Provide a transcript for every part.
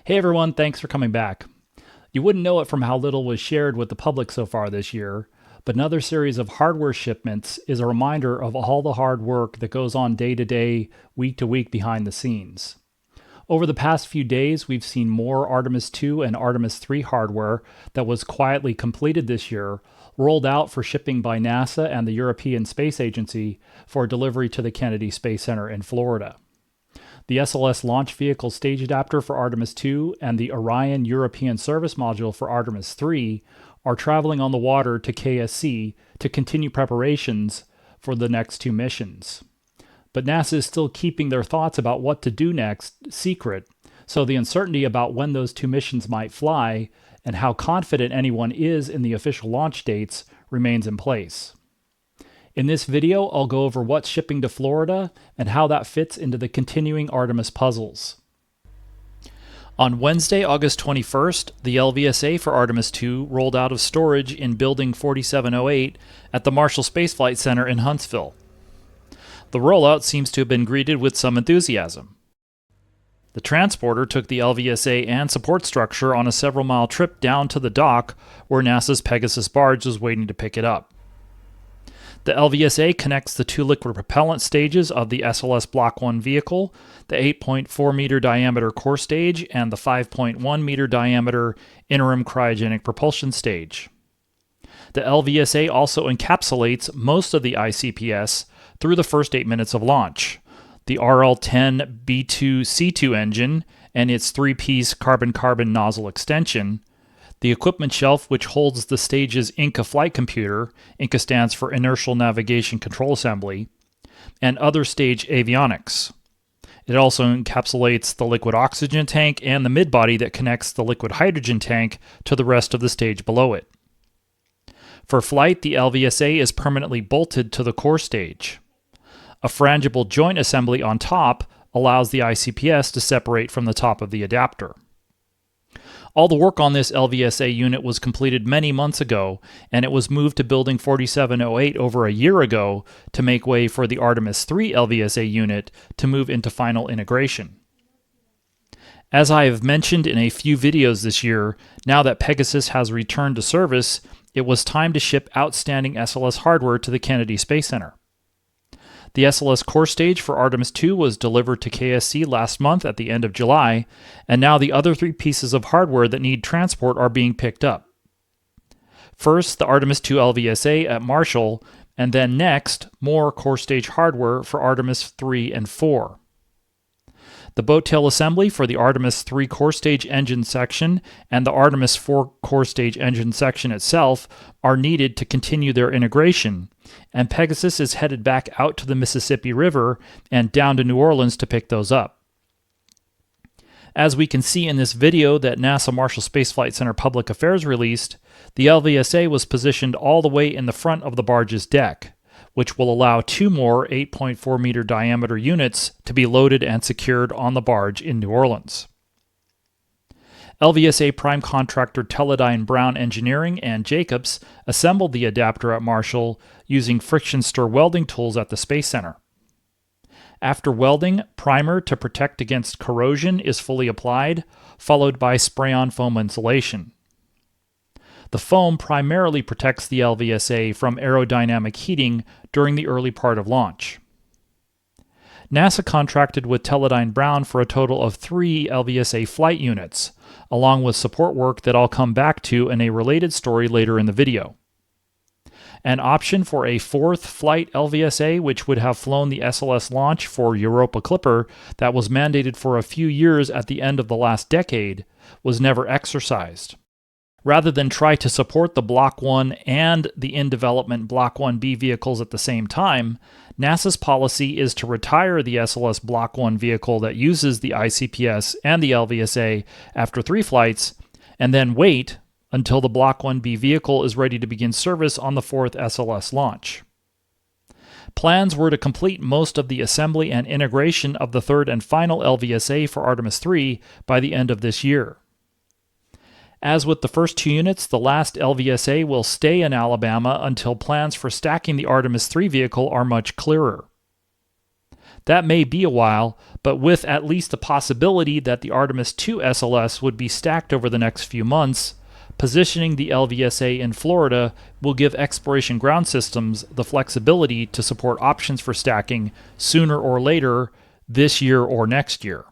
Hey everyone, thanks for coming back. You wouldn't know it from how little was shared with the public so far this year, but another series of hardware shipments is a reminder of all the hard work that goes on day to day, week to week behind the scenes. Over the past few days, we've seen more Artemis II and Artemis III hardware that was quietly completed this year rolled out for shipping by NASA and the European Space Agency for delivery to the Kennedy Space Center in Florida. The SLS launch vehicle stage adapter for Artemis II and the Orion European Service Module for Artemis III are traveling on the water to KSC to continue preparations for the next two missions. But NASA is still keeping their thoughts about what to do next secret, so the uncertainty about when those two missions might fly and how confident anyone is in the official launch dates remains in place. In this video, I'll go over what's shipping to Florida and how that fits into the continuing Artemis puzzles. On Wednesday, August 21st, the LVSA for Artemis II rolled out of storage in Building 4708 at the Marshall Space Flight Center in Huntsville. The rollout seems to have been greeted with some enthusiasm. The transporter took the LVSA and support structure on a several-mile trip down to the dock where NASA's Pegasus barge was waiting to pick it up. The LVSA connects the two liquid propellant stages of the SLS Block 1 vehicle, the 8.4 meter diameter core stage and the 5.1 meter diameter interim cryogenic propulsion stage. The LVSA also encapsulates most of the ICPS through the first 8 minutes of launch. The RL-10 B2C2 engine and its 3-piece carbon-carbon nozzle extension, the equipment shelf which holds the stage's Inca flight computer, Inca stands for Inertial Navigation Control Assembly, and other stage avionics. It also encapsulates the liquid oxygen tank and the midbody that connects the liquid hydrogen tank to the rest of the stage below it. For flight, the LVSA is permanently bolted to the core stage. A frangible joint assembly on top allows the ICPS to separate from the top of the adapter. All the work on this LVSA unit was completed many months ago, and it was moved to Building 4708 over a year ago to make way for the Artemis III LVSA unit to move into final integration. As I have mentioned in a few videos this year, now that Pegasus has returned to service, it was time to ship outstanding SLS hardware to the Kennedy Space Center. The SLS core stage for Artemis II was delivered to KSC last month at the end of July, and now the other three pieces of hardware that need transport are being picked up. First, the Artemis II LVSA at Marshall, and then next, more core stage hardware for Artemis III and IV. The boat tail assembly for the Artemis III core stage engine section and the Artemis IV core stage engine section itself are needed to continue their integration, and Pegasus is headed back out to the Mississippi River and down to New Orleans to pick those up. As we can see in this video that NASA Marshall Space Flight Center Public Affairs released, the LVSA was positioned all the way in the front of the barge's deck, which will allow two more 8.4 meter diameter units to be loaded and secured on the barge in New Orleans. LVSA prime contractor Teledyne Brown Engineering and Jacobs assembled the adapter at Marshall using friction stir welding tools at the Space Center. After welding, primer to protect against corrosion is fully applied, followed by spray-on foam insulation. The foam primarily protects the LVSA from aerodynamic heating during the early part of launch. NASA contracted with Teledyne Brown for a total of 3 LVSA flight units, along with support work that I'll come back to in a related story later in the video. An option for a 4th flight LVSA, which would have flown the SLS launch for Europa Clipper that was mandated for a few years at the end of the last decade, was never exercised. Rather than try to support the Block 1 and the in-development Block 1B vehicles at the same time, NASA's policy is to retire the SLS Block 1 vehicle that uses the ICPS and the LVSA after 3 flights, and then wait until the Block 1B vehicle is ready to begin service on the 4th SLS launch. Plans were to complete most of the assembly and integration of the 3rd and final LVSA for Artemis III by the end of this year. As with the first 2 units, the last LVSA will stay in Alabama until plans for stacking the Artemis III vehicle are much clearer. That may be a while, but with at least the possibility that the Artemis II SLS would be stacked over the next few months, positioning the LVSA in Florida will give exploration ground systems the flexibility to support options for stacking sooner or later this year or next year.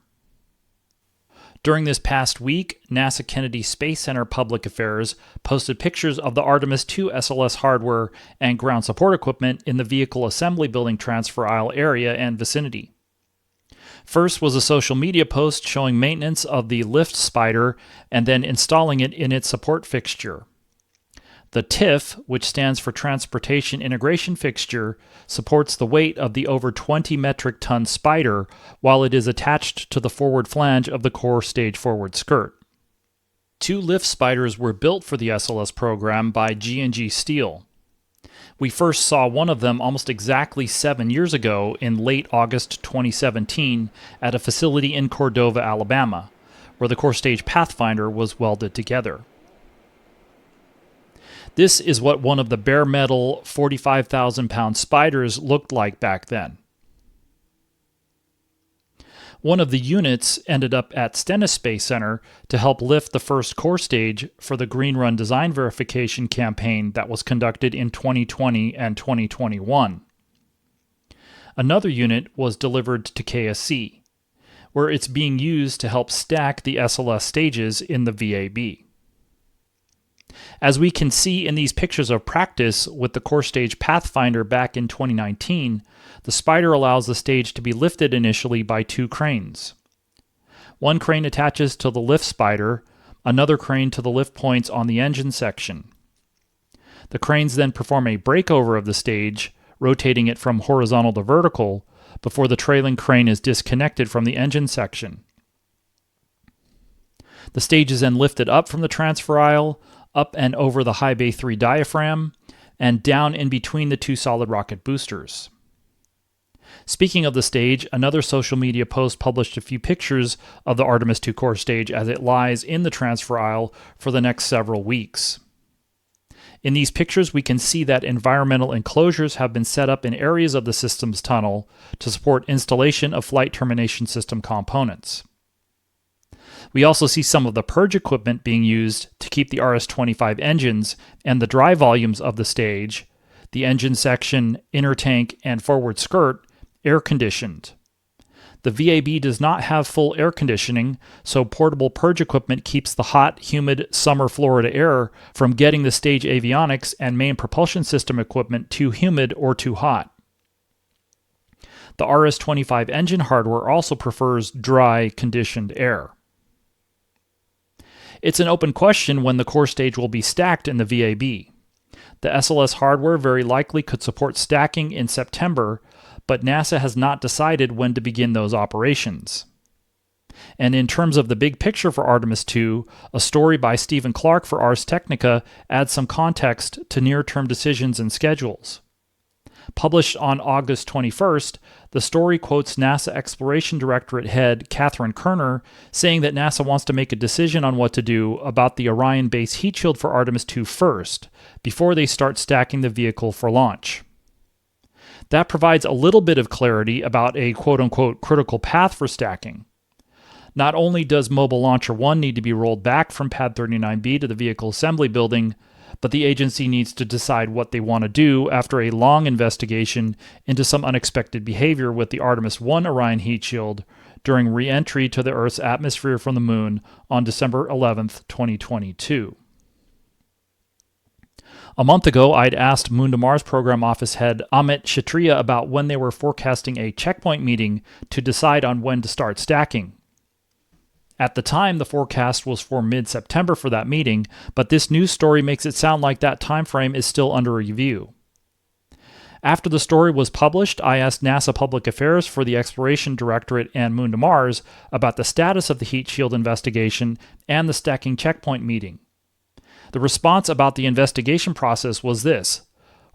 During this past week, NASA Kennedy Space Center Public Affairs posted pictures of the Artemis II SLS hardware and ground support equipment in the vehicle assembly building transfer aisle area and vicinity. First was a social media post showing maintenance of the lift spider and then installing it in its support fixture. The TIF, which stands for Transportation Integration Fixture, supports the weight of the over 20 metric ton spider while it is attached to the forward flange of the core stage forward skirt. 2 lift spiders were built for the SLS program by G&G Steel. We first saw one of them almost exactly 7 years ago in late August 2017 at a facility in Cordova, Alabama, where the core stage Pathfinder was welded together. This is what one of the bare metal 45,000-pound spiders looked like back then. One of the units ended up at Stennis Space Center to help lift the first core stage for the Green Run design verification campaign that was conducted in 2020 and 2021. Another unit was delivered to KSC, where it's being used to help stack the SLS stages in the VAB. As we can see in these pictures of practice with the core stage Pathfinder back in 2019, the spider allows the stage to be lifted initially by 2 cranes. One crane attaches to the lift spider, another crane to the lift points on the engine section. The cranes then perform a breakover of the stage, rotating it from horizontal to vertical, before the trailing crane is disconnected from the engine section. The stage is then lifted up from the transfer aisle, up and over the high bay 3 diaphragm, and down in between the 2 solid rocket boosters. Speaking of the stage, another social media post published a few pictures of the Artemis II core stage as it lies in the transfer aisle for the next several weeks. In these pictures, we can see that environmental enclosures have been set up in areas of the system's tunnel to support installation of flight termination system components. We also see some of the purge equipment being used to keep the RS-25 engines and the dry volumes of the stage, the engine section, inner tank, and forward skirt, air-conditioned. The VAB does not have full air conditioning, so portable purge equipment keeps the hot, humid summer Florida air from getting the stage avionics and main propulsion system equipment too humid or too hot. The RS-25 engine hardware also prefers dry, conditioned air. It's an open question when the core stage will be stacked in the VAB. The SLS hardware very likely could support stacking in September, but NASA has not decided when to begin those operations. And in terms of the big picture for Artemis II, a story by Stephen Clark for Ars Technica adds some context to near-term decisions and schedules. Published on August 21st, the story quotes NASA Exploration Directorate head Catherine Kerner saying that NASA wants to make a decision on what to do about the Orion base heat shield for Artemis II first, before they start stacking the vehicle for launch. That provides a little bit of clarity about a quote-unquote critical path for stacking. Not only does Mobile Launcher 1 need to be rolled back from Pad 39B to the vehicle assembly building, but the agency needs to decide what they want to do after a long investigation into some unexpected behavior with the Artemis I Orion heat shield during re-entry to the Earth's atmosphere from the Moon on December 11, 2022. A month ago, I'd asked Moon to Mars Program Office head Amit Kshatriya about when they were forecasting a checkpoint meeting to decide on when to start stacking. At the time, the forecast was for mid-September for that meeting, but this news story makes it sound like that time frame is still under review. After the story was published, I asked NASA Public Affairs for the Exploration Directorate and Moon to Mars about the status of the heat shield investigation and the stacking checkpoint meeting. The response about the investigation process was this: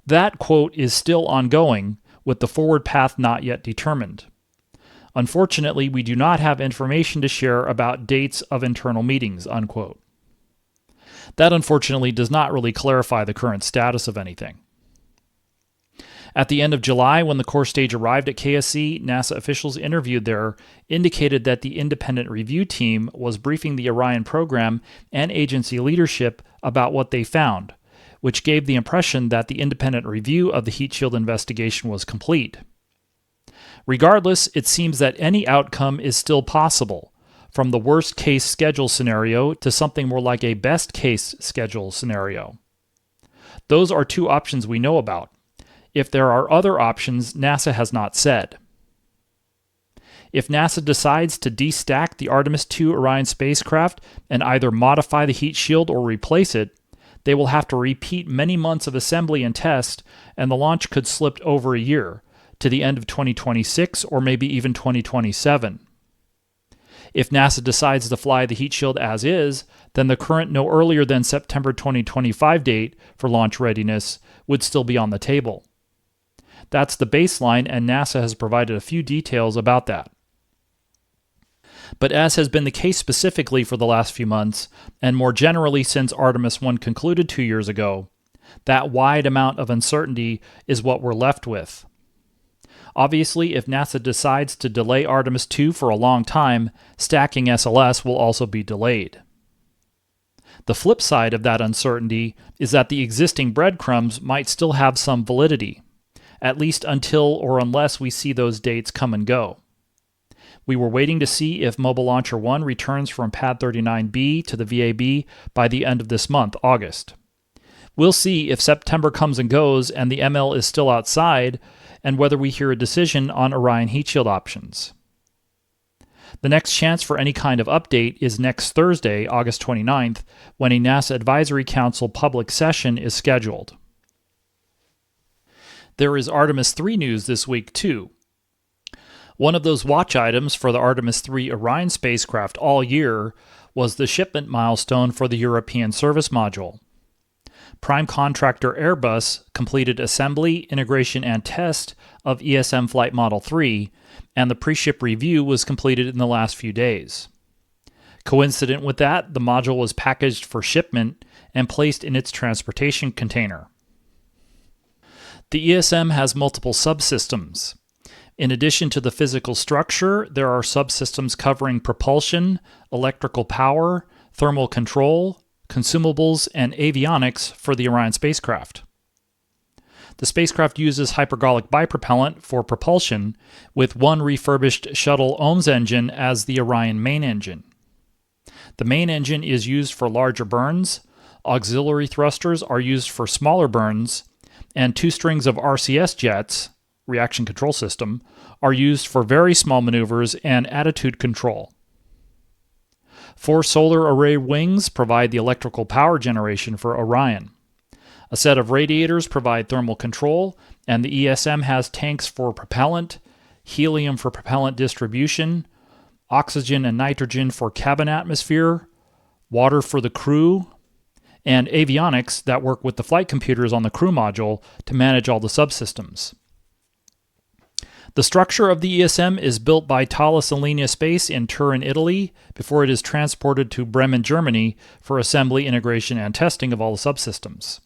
that, quote, is still ongoing, with the forward path not yet determined. Unfortunately, we do not have information to share about dates of internal meetings, unquote. That unfortunately does not really clarify the current status of anything. At the end of July, when the core stage arrived at KSC, NASA officials interviewed there indicated that the independent review team was briefing the Orion program and agency leadership about what they found, which gave the impression that the independent review of the heat shield investigation was complete. Regardless, it seems that any outcome is still possible, from the worst-case schedule scenario to something more like a best-case schedule scenario. Those are two options we know about. If there are other options, NASA has not said. If NASA decides to destack the Artemis II Orion spacecraft and either modify the heat shield or replace it, they will have to repeat many months of assembly and test, and the launch could slip over a year, to the end of 2026 or maybe even 2027. If NASA decides to fly the heat shield as is, then the current no earlier than September 2025 date for launch readiness would still be on the table. That's the baseline, and NASA has provided a few details about that. But as has been the case specifically for the last few months, and more generally since Artemis I concluded 2 years ago, that wide amount of uncertainty is what we're left with. Obviously, if NASA decides to delay Artemis II for a long time, stacking SLS will also be delayed. The flip side of that uncertainty is that the existing breadcrumbs might still have some validity, at least until or unless we see those dates come and go. We were waiting to see if Mobile Launcher 1 returns from Pad 39B to the VAB by the end of this month, August. We'll see if September comes and goes and the ML is still outside, and whether we hear a decision on Orion heat shield options. The next chance for any kind of update is next Thursday, August 29th, when a NASA Advisory Council public session is scheduled. There is Artemis III news this week, too. One of those watch items for the Artemis III Orion spacecraft all year was the shipment milestone for the European Service Module. Prime contractor Airbus completed assembly, integration, and test of ESM Flight Model 3, and the pre-ship review was completed in the last few days. Coincident with that, the module was packaged for shipment and placed in its transportation container. The ESM has multiple subsystems. In addition to the physical structure, there are subsystems covering propulsion, electrical power, thermal control, consumables, and avionics for the Orion spacecraft. The spacecraft uses hypergolic bipropellant for propulsion, with one refurbished shuttle OMS engine as the Orion main engine. The main engine is used for larger burns, auxiliary thrusters are used for smaller burns, and 2 strings of RCS jets, reaction control system, are used for very small maneuvers and attitude control. 4 solar array wings provide the electrical power generation for Orion. A set of radiators provide thermal control, and the ESM has tanks for propellant, helium for propellant distribution, oxygen and nitrogen for cabin atmosphere, water for the crew, and avionics that work with the flight computers on the crew module to manage all the subsystems. The structure of the ESM is built by Thales Alenia Space in Turin, Italy, before it is transported to Bremen, Germany, for assembly, integration, and testing of all the subsystems.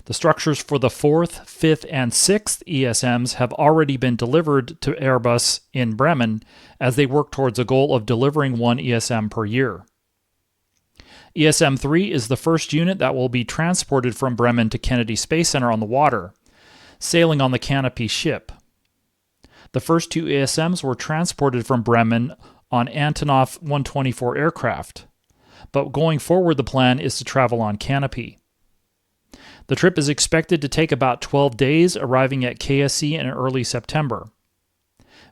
The structures for the 4th, 5th, and 6th ESMs have already been delivered to Airbus in Bremen as they work towards a goal of delivering 1 ESM per year. ESM-3 is the first unit that will be transported from Bremen to Kennedy Space Center on the water, sailing on the Canopy ship. The first 2 ESMs were transported from Bremen on Antonov 124 aircraft, but going forward the plan is to travel on Canopy. The trip is expected to take about 12 days, arriving at KSC in early September.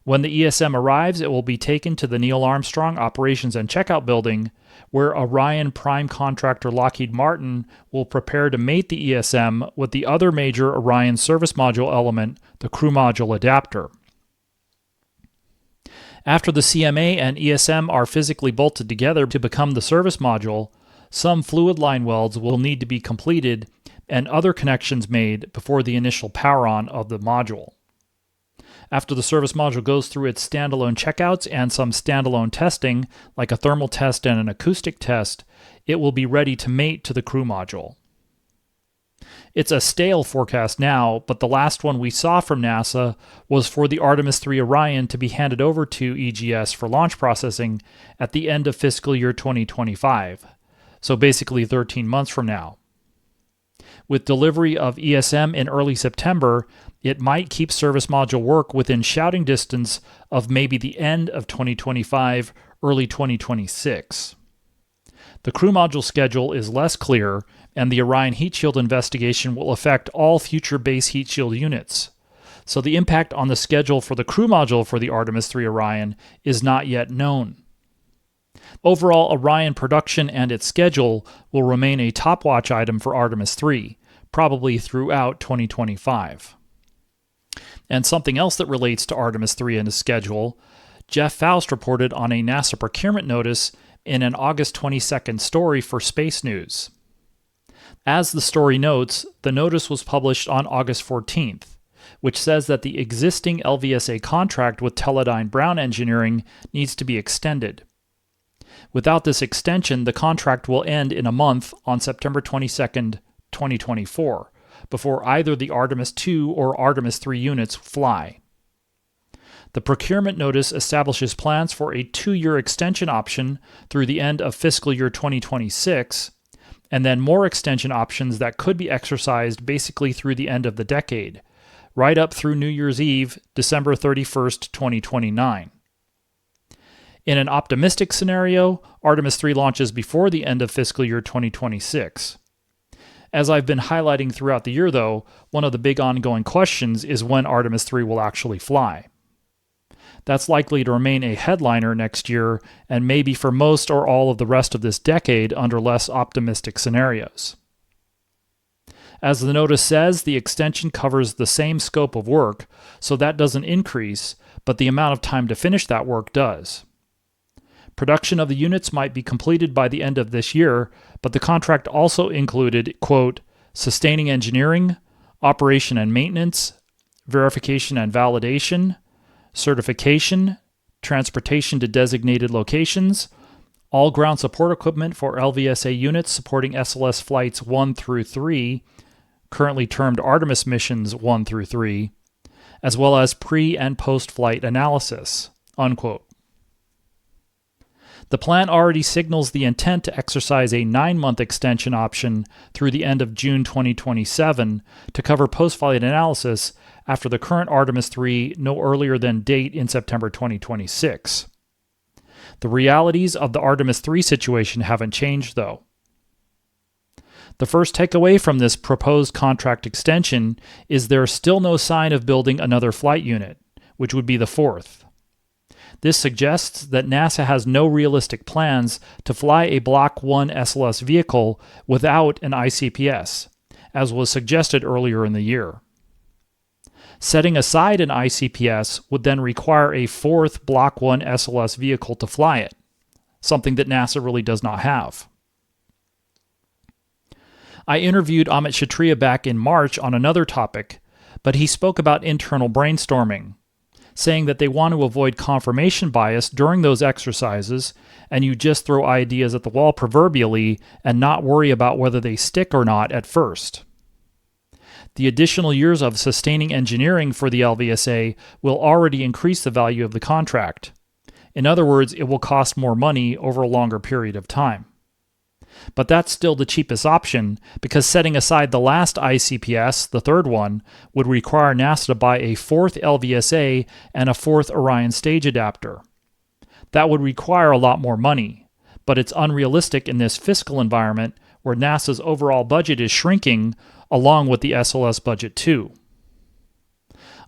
When the ESM arrives, it will be taken to the Neil Armstrong Operations and Checkout Building, where Orion prime contractor Lockheed Martin will prepare to mate the ESM with the other major Orion service module element, the crew module adapter. After the CMA and ESM are physically bolted together to become the service module, some fluid line welds will need to be completed and other connections made before the initial power-on of the module. After the service module goes through its standalone checkouts and some standalone testing, like a thermal test and an acoustic test, it will be ready to mate to the crew module. It's a stale forecast now, but the last one we saw from NASA was for the Artemis III Orion to be handed over to EGS for launch processing at the end of fiscal year 2025, so basically 13 months from now. With delivery of ESM in early September, it might keep service module work within shouting distance of maybe the end of 2025, early 2026. The crew module schedule is less clear, and the Orion heat shield investigation will affect all future base heat shield units. So the impact on the schedule for the crew module for the Artemis III Orion is not yet known. Overall, Orion production and its schedule will remain a top watch item for Artemis III, probably throughout 2025. And something else that relates to Artemis III and its schedule, Jeff Faust reported on a NASA procurement notice in an August 22nd story for Space News. As the story notes, the notice was published on August 14th, which says that the existing LVSA contract with Teledyne Brown Engineering needs to be extended. Without this extension, the contract will end in a month on September 22nd, 2024, before either the Artemis II or Artemis III units fly. The procurement notice establishes plans for a 2-year extension option through the end of fiscal year 2026, and then more extension options that could be exercised basically through the end of the decade, right up through New Year's Eve, December 31st, 2029. In an optimistic scenario, Artemis III launches before the end of fiscal year 2026. As I've been highlighting throughout the year, though, one of the big ongoing questions is when Artemis III will actually fly. That's likely to remain a headliner next year and maybe for most or all of the rest of this decade under less optimistic scenarios. As the notice says, the extension covers the same scope of work, so that doesn't increase, but the amount of time to finish that work does. Production of the units might be completed by the end of this year, but the contract also included, quote, sustaining engineering, operation and maintenance, verification and validation, certification, transportation to designated locations, all ground support equipment for LVSA units supporting SLS flights 1 through 3, currently termed Artemis missions 1 through 3, as well as pre- and post-flight analysis, unquote. The plan already signals the intent to exercise a 9-month extension option through the end of June 2027 to cover post-flight analysis after the current Artemis III no earlier than date in September 2026. The realities of the Artemis III situation haven't changed, though. The first takeaway from this proposed contract extension is there's still no sign of building another flight unit, which would be the 4th. This suggests that NASA has no realistic plans to fly a Block 1 SLS vehicle without an ICPS, as was suggested earlier in the year. Setting aside an ICPS would then require a 4th Block 1 SLS vehicle to fly it, something that NASA really does not have. I interviewed Amit Kshatriya back in March on another topic, but he spoke about internal brainstorming, saying that they want to avoid confirmation bias during those exercises, and you just throw ideas at the wall proverbially and not worry about whether they stick or not at first. The additional years of sustaining engineering for the LVSA will already increase the value of the contract. In other words, it will cost more money over a longer period of time. But that's still the cheapest option because setting aside the last ICPS, the 3rd one, would require NASA to buy a 4th LVSA and a 4th Orion stage adapter. That would require a lot more money, but it's unrealistic in this fiscal environment where NASA's overall budget is shrinking along with the SLS budget too.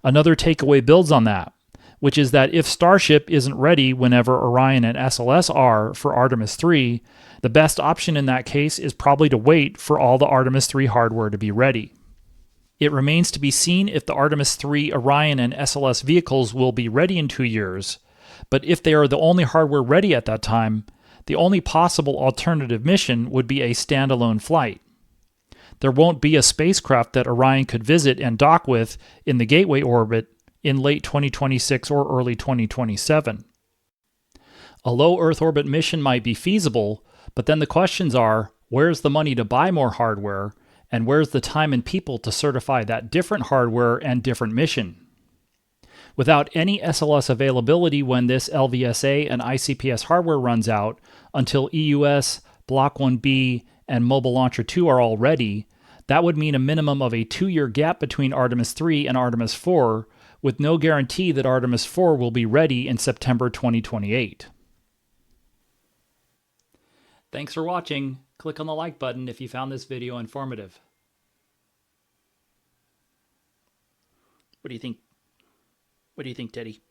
Another takeaway builds on that, which is that if Starship isn't ready whenever Orion and SLS are for Artemis III, the best option in that case is probably to wait for all the Artemis III hardware to be ready. It remains to be seen if the Artemis III Orion and SLS vehicles will be ready in 2 years, but if they are the only hardware ready at that time, the only possible alternative mission would be a standalone flight. There won't be a spacecraft that Orion could visit and dock with in the Gateway orbit in late 2026 or early 2027. A low Earth orbit mission might be feasible, but then the questions are, where's the money to buy more hardware, And where's the time and people to certify that different hardware and different mission? Without any SLS availability when this LVSA and ICPS hardware runs out until EUS, Block 1B, and Mobile Launcher 2 are all ready, that would mean a minimum of a 2-year gap between Artemis III and Artemis IV, with no guarantee that Artemis IV will be ready in September 2028. Thanks for watching. Click on the like button if you found this video informative. What do you think? What do you think, Teddy?